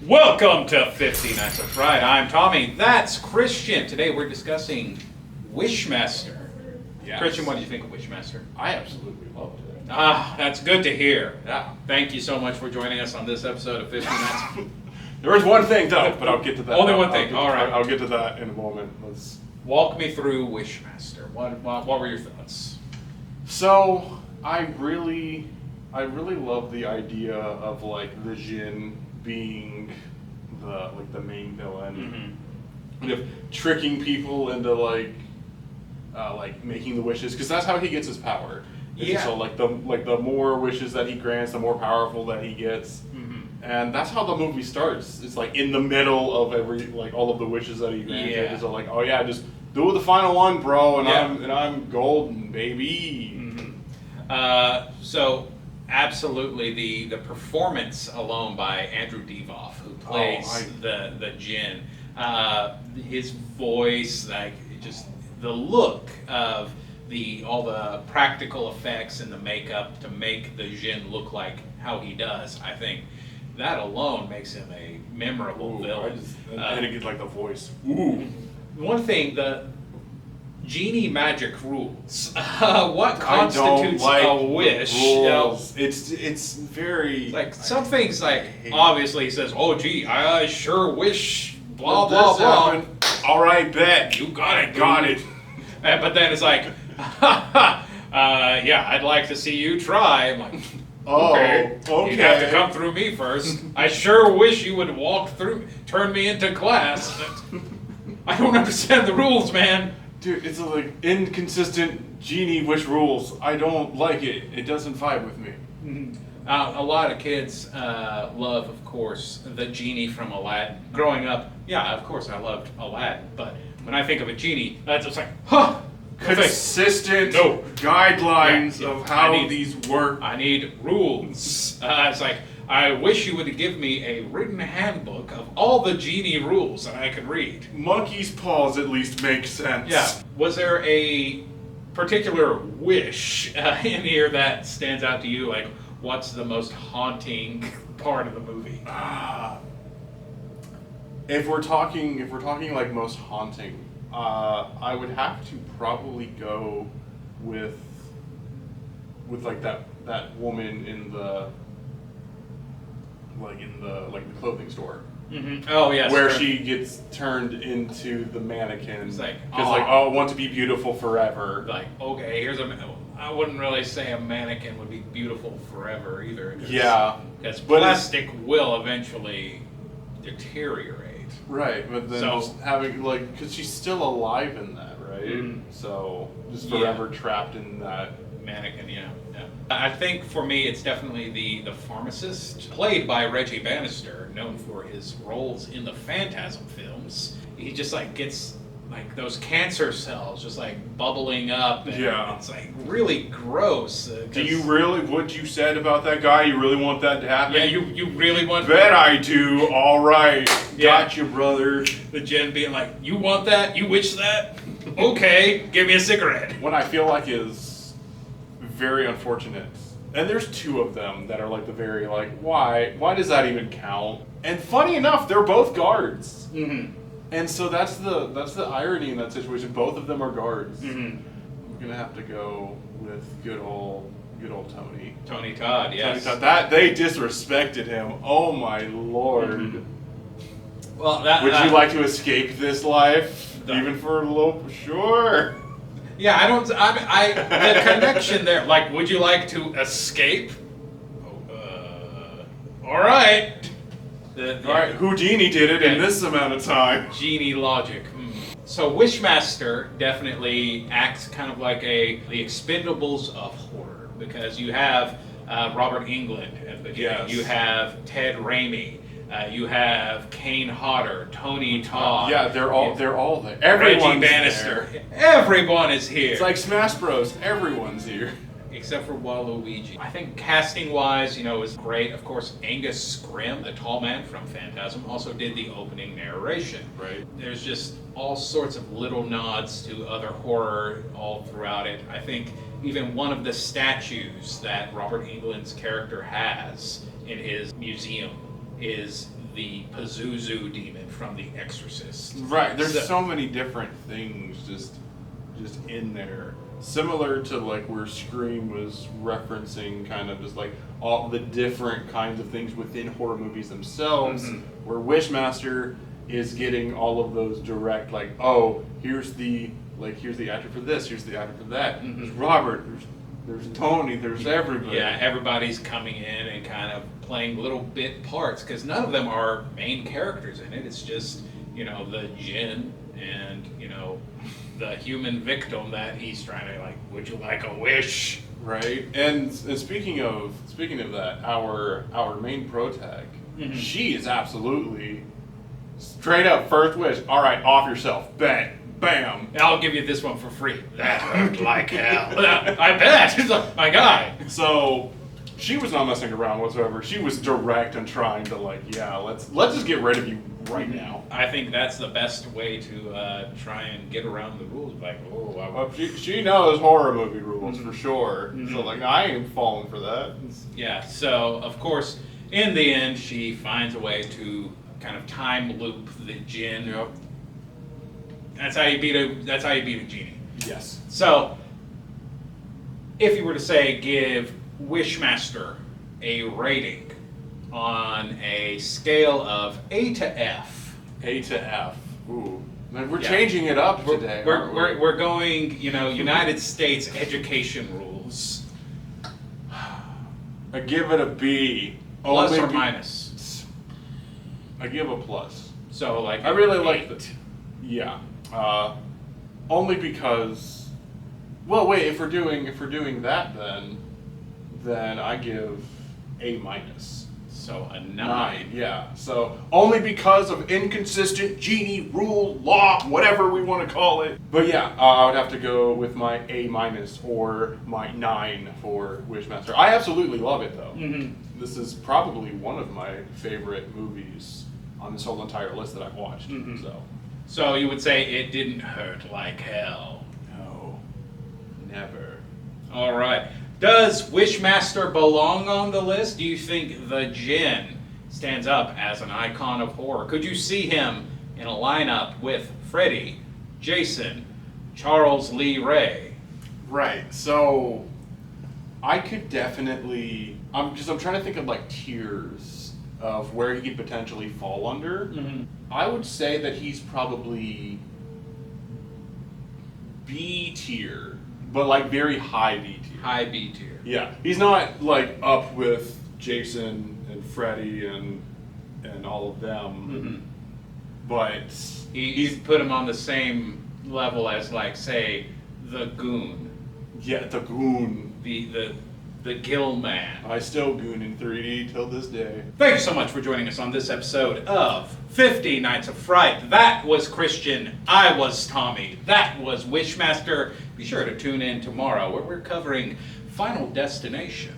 Welcome to 50 Nights of Fright. I'm Tommy. That's Christian. Today we're discussing Wishmaster. Yes. Christian, what do you think of Wishmaster? I absolutely loved it. That's good to hear. Yeah. Thank you so much for joining us on this episode of 50 Nights. There was one thing though, but I'll get to that. Only one thing. All right. I'll get to that in a moment. Walk me through Wishmaster. What were your thoughts? So I really love the idea of like the Jinn being the main villain, kind of tricking people into like making the wishes, because that's how he gets his power. Yeah. So the more wishes that he grants, the more powerful that he gets. And that's how the movie starts. It's like in the middle of all of the wishes that he granted. Yeah. So like, oh yeah, just do the final one, bro, and Yeah. I'm golden, baby. So absolutely the performance alone by Andrew Devoff, who plays the Jinn, his voice, like just the look of all the practical effects and the makeup to make the Jinn look like how he does. I think that alone makes him a memorable villain. And it gets like the voice. One thing, the genie magic rules. What constitutes a wish? You know, it's very like some things, like obviously he says, "Oh, gee, I sure wish." Blah This blah blah. happened. All right, bet You got it, got dude. it. But then it's like, yeah, I'd like to see you try. I'm like, okay. You'd have to come through me first. I sure wish you would turn me into glass. I don't understand the rules, man. Dude, it's like inconsistent genie wish rules. I don't like it. It doesn't vibe with me. A lot of kids love, of course, the genie from Aladdin. Growing up, yeah, of course I loved Aladdin, but when I think of a genie, that's just like, huh! Consistent No. guidelines Yeah, of how I need- these work. I need rules. It's like, I wish you would give me a written handbook of all the genie rules that I could read. Monkey's paws at least make sense. Yeah. Was there a particular wish in here that stands out to you? Like, what's the most haunting part of the movie? If we're talking like most haunting, I would have to probably go with like that woman in the clothing store. Oh yes. Where she gets turned into the mannequin. It's like, because I want to be beautiful forever. Like, okay, I wouldn't really say a mannequin would be beautiful forever either. Yeah. Because But plastic will eventually deteriorate. Right, but then So- just having because she's still alive in that, right? So just forever trapped in that. Mannequin, yeah. I think for me, it's definitely the pharmacist, played by Reggie Bannister, known for his roles in the Phantasm films. He just gets those cancer cells just bubbling up. And Yeah. it's really gross. Do you really, what you said about that guy, you really want that to happen? Yeah, you really want Bet I do. All right. Yeah. Gotcha, brother. the Jinn being like, you want that? You wish that? Okay, give me a cigarette. What I feel like is very unfortunate, and there's two of them that are the very why does that even count? And funny enough, they're both guards. And so that's the irony in that situation. Both of them are guards. We're gonna have to go with good old Tony. Tony Todd, yes. Tony Todd. That they disrespected him. Oh my lord. Well, Would you like to escape this life, even for a little? Sure. Yeah, the connection there, would you like to escape? All right. All right, Houdini did it in this amount of time. Genie logic. So Wishmaster definitely acts kind of like the Expendables of horror, because you have Robert Englund at the beginning. Yes. You have Ted Raimi. You have Kane Hodder, Tony Todd. Yeah, they're all there. Everyone's Reggie Bannister. there. Everyone is here. It's like Smash Bros. Everyone's here. Except for Waluigi. I think casting-wise, is great. Of course, Angus Scrimm, the tall man from Phantasm, also did the opening narration. Right. There's just all sorts of little nods to other horror all throughout it. I think even one of the statues that Robert Englund's character has in his museum is the Pazuzu demon from The Exorcist. Right. There's so many different things just in there. Similar to like where Scream was referencing kind of just like all the different kinds of things within horror movies themselves, where Wishmaster is getting all of those direct, like, oh, here's the actor for this, here's the actor for that. There's Robert, there's Tony, there's everybody. Yeah, everybody's coming in and kind of playing little bit parts, because none of them are main characters in it. It's just, the djinn and, the human victim that he's trying to, like, would you like a wish? Right. And speaking of that, our main pro tag, she is absolutely straight up first wish. All right, off yourself. Bang. Bam. I'll give you this one for free. That hurt like hell. I bet. He's like, my guy. So she was not messing around whatsoever. She was direct and trying to let's just get rid of you right now. I think that's the best way to try and get around the rules. Like, she knows horror movie rules for sure. So I ain't falling for that. Yeah. So of course, in the end, she finds a way to kind of time loop the djinn. Yep. That's how you beat a genie. Yes. So, if you were to say give Wishmaster a rating on a scale of A to F. A to F. Ooh. Man, we're changing it up today. We're going, United States education rules. I give it a B. Plus or minus? I give a plus. So like I really like it. Yeah. Only because, well, wait. If we're doing that, then I give A minus. So a 9. Yeah. So only because of inconsistent genie rule law, whatever we want to call it. But yeah, I would have to go with my A minus or my 9 for Wishmaster. I absolutely love it though. This is probably one of my favorite movies on this whole entire list that I've watched. So you would say it didn't hurt like hell. No, never. All right. Does Wishmaster belong on the list? Do you think the djinn stands up as an icon of horror? Could you see him in a lineup with Freddy, Jason, Charles Lee Ray? Right. So I could definitely. I'm trying to think of like tiers of where he could potentially fall under. I would say that he's probably B tier, but like very high B tier. High B tier. Yeah, he's not like up with Jason and Freddy and all of them, but He's put him on the same level as, like, say, the Goon. Yeah, the Goon. The Gill Man. I still goon in 3D till this day. Thank you so much for joining us on this episode of 50 Nights of Fright. That was Christian. I was Tommy. That was Wishmaster. Be sure to tune in tomorrow where we're covering Final Destination.